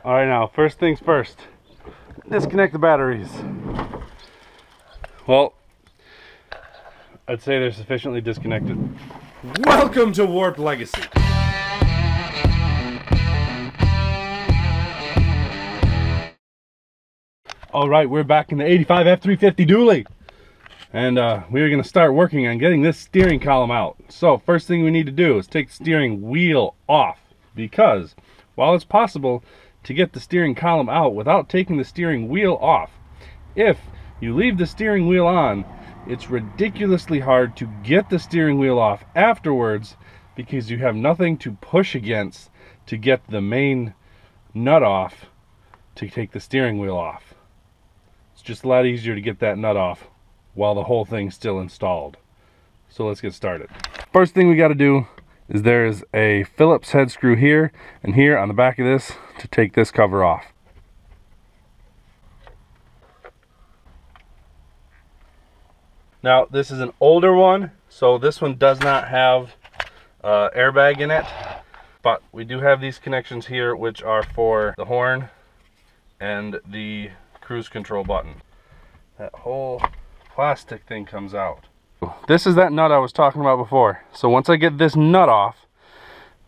All right, now first things first, disconnect the batteries. Well, I'd say they're sufficiently disconnected. Welcome to Warped Legacy. All right, we're back in the 85 F350 dually. And we're gonna start working on getting this steering column out. So first thing we need to do is take the steering wheel off, because while it's possible to get the steering column out without taking the steering wheel off, if you leave the steering wheel on, it's ridiculously hard to get the steering wheel off afterwards, because you have nothing to push against to get the main nut off to take the steering wheel off. It's just a lot easier to get that nut off while the whole thing's still installed. So let's get started. First thing we got to do is there's a Phillips head screw here and here on the back of this to take this cover off. Now this is an older one, so this one does not have airbag in it, but we do have these connections here which are for the horn and the cruise control button. That whole plastic thing comes out. This is that nut I was talking about before. So once I get this nut off,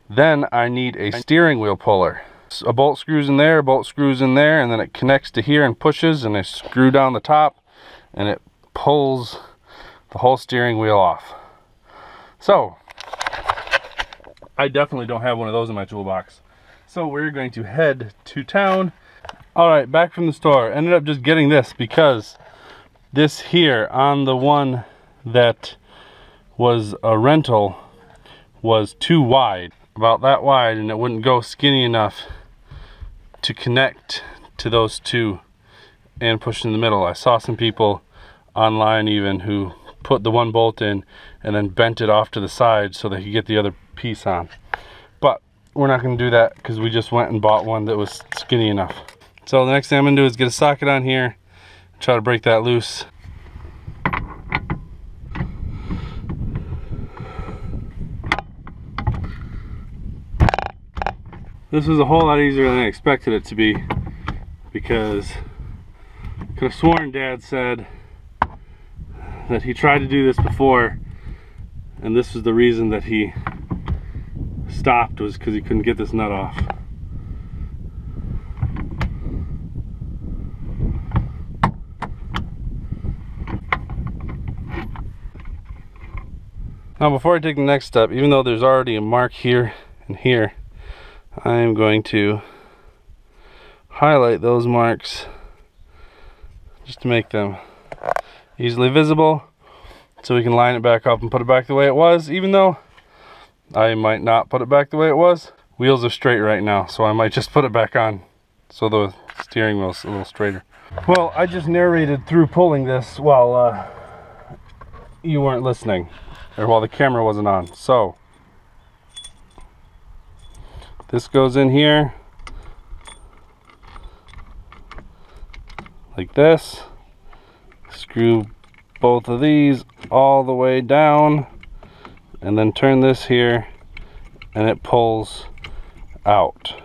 then I need a steering wheel puller. A bolt screws in there, a bolt screws in there, and then it connects to here and pushes, and I screw down the top and it pulls the whole steering wheel off. So I definitely don't have one of those in my toolbox. So we're going to head to town. All right, back from the store. Ended up just getting this because this here on the one that was a rental was too wide, about that wide, and it wouldn't go skinny enough to connect to those two and push in the middle. I saw some people online even who put the one bolt in and then bent it off to the side so they could get the other piece on. But we're not going to do that because we just went and bought one that was skinny enough. So the next thing I'm going to do is get a socket on here, try to break that loose. This was a whole lot easier than I expected it to be, because I could have sworn Dad said that he tried to do this before and this was the reason that he stopped, was because he couldn't get this nut off. Now before I take the next step, even though there's already a mark here and here, I am going to highlight those marks just to make them easily visible, so we can line it back up and put it back the way it was, even though I might not put it back the way it was. Wheels are straight right now, so I might just put it back on so the steering wheel's a little straighter. Well, I just narrated through pulling this while you weren't listening, or while the camera wasn't on. So this goes in here like this. Screw both of these all the way down and then turn this here and it pulls out.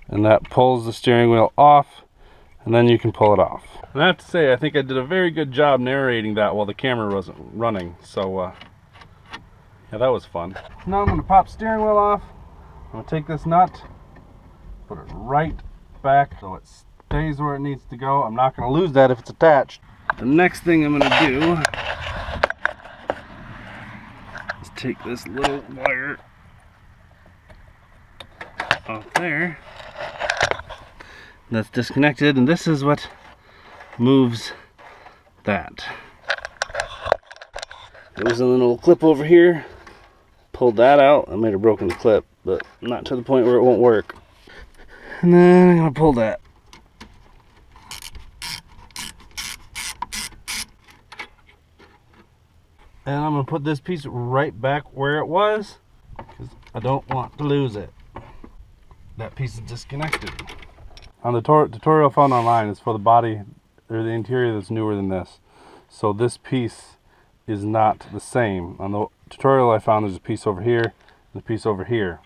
And that pulls the steering wheel off, and then you can pull it off. And I have to say, I think I did a very good job narrating that while the camera wasn't running. So yeah, that was fun. Now I'm going to pop steering wheel off. I'm going to take this nut, put it right back so it stays where it needs to go. I'm not going to lose that if it's attached. The next thing I'm going to do is take this little wire off there. That's disconnected, and this is what moves that. There was a little clip over here. Pulled that out. I might have broken the clip, but not to the point where it won't work. And then I'm going to pull that. And I'm going to put this piece right back where it was, because I don't want to lose it. That piece is disconnected. On the tutorial found online, is for the body or the interior that's newer than this. So this piece is not the same. On the tutorial I found, there's a piece over here and a piece over here.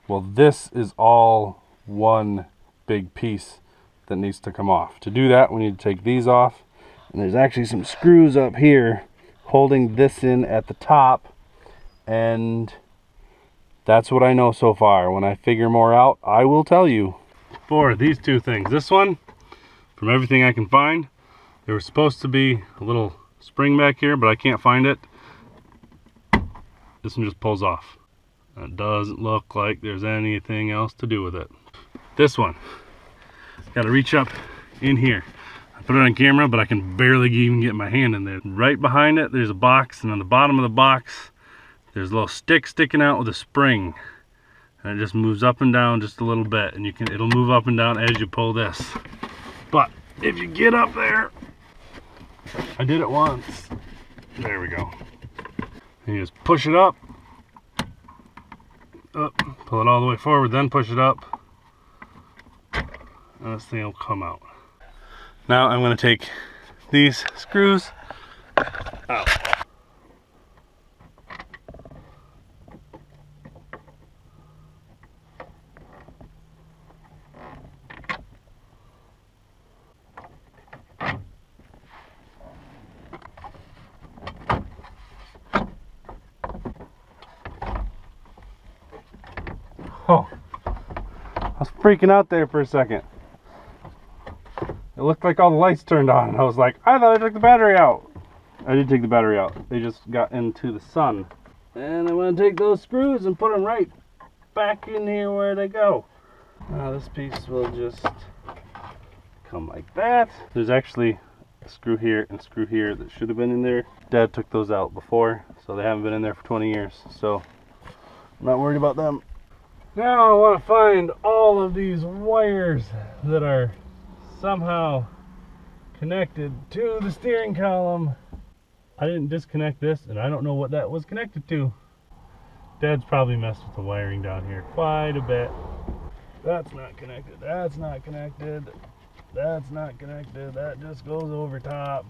Well, this is all one big piece that needs to come off. To do that, we need to take these off, and there's actually some screws up here holding this in at the top, and that's what I know so far. When I figure more out, I will tell you. For these two things, this one, from everything I can find, there was supposed to be a little spring back here, but I can't find it. This one just pulls off. It doesn't look like there's anything else to do with it. This one, got to reach up in here. I put it on camera, but I can barely even get my hand in there. Right behind it, there's a box, and on the bottom of the box, there's a little stick sticking out with a spring. And it just moves up and down just a little bit, and it'll move up and down as you pull this. But if you get up there, I did it once. There we go. And you just push it up, pull it all the way forward, then push it up, and this thing will come out. Now I'm going to take these screws out. Oh, I was freaking out there for a second. It looked like all the lights turned on, and I was like, I thought I took the battery out. I did take the battery out. They just got into the sun. And I'm going to take those screws and put them right back in here where they go. Now this piece will just come like that. There's actually a screw here and a screw here that should have been in there. Dad took those out before, so they haven't been in there for 20 years. So I'm not worried about them. Now I want to find all of these wires that are somehow connected to the steering column. I didn't disconnect this, and I don't know what that was connected to. Dad's probably messed with the wiring down here quite a bit. That's not connected, that's not connected, that's not connected, that just goes over top.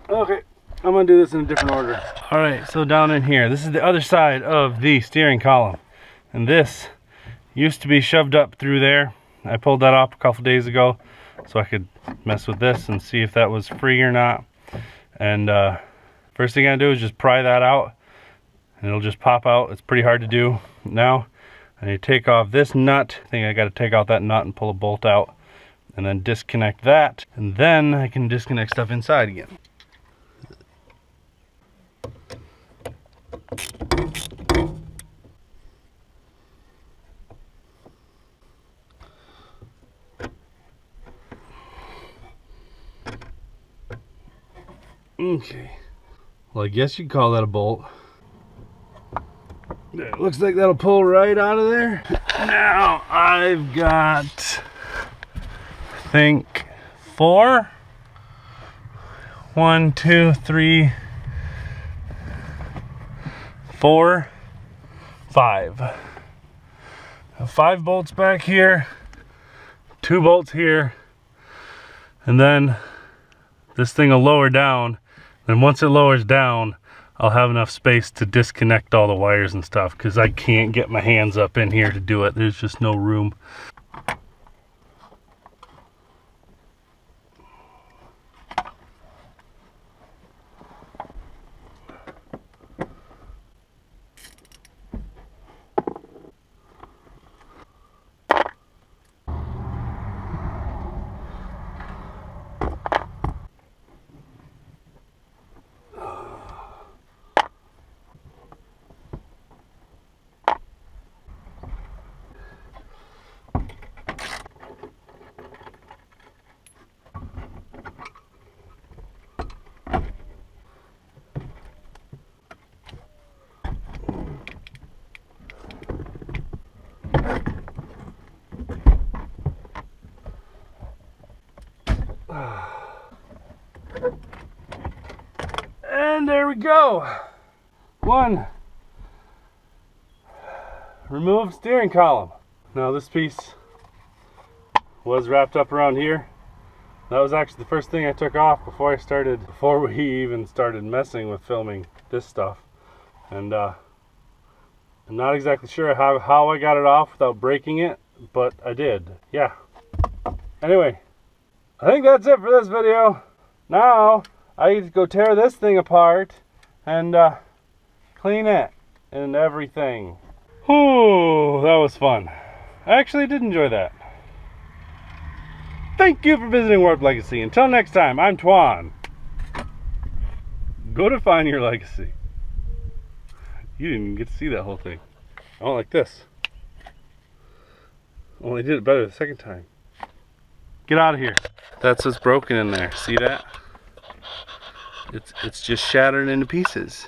Okay, I'm gonna do this in a different order. All right, so down in here, this is the other side of the steering column, and this used to be shoved up through there. I pulled that off a couple days ago so I could mess with this and see if that was free or not. And first thing I do is just pry that out, and it'll just pop out. It's pretty hard to do. Now I need to take off this nut. I think I got to take out that nut and pull a bolt out, and then disconnect that, and then I can disconnect stuff inside again. Okay, well, I guess you'd call that a bolt. It looks like that'll pull right out of there. Now I've got, I think, 4. 1, 2, 3, 4, 5. 5 bolts back here, 2 bolts here, and then this thing will lower down. And once it lowers down, I'll have enough space to disconnect all the wires and stuff, because I can't get my hands up in here to do it. There's just no room. And there we go. 1 removed steering column. Now this piece was wrapped up around here. That was actually the first thing I took off before we even started messing with filming this stuff. And I'm not exactly sure how I got it off without breaking it, but I did. Yeah. Anyway, I think that's it for this video. Now, I need to go tear this thing apart and clean it and everything. Whew, that was fun. I actually did enjoy that. Thank you for visiting Warped Legacy. Until next time, I'm Twan. Go define your legacy. You didn't even get to see that whole thing. I don't like this. Only did it better the second time. Get out of here. That's what's broken in there. See that? It's just shattered into pieces.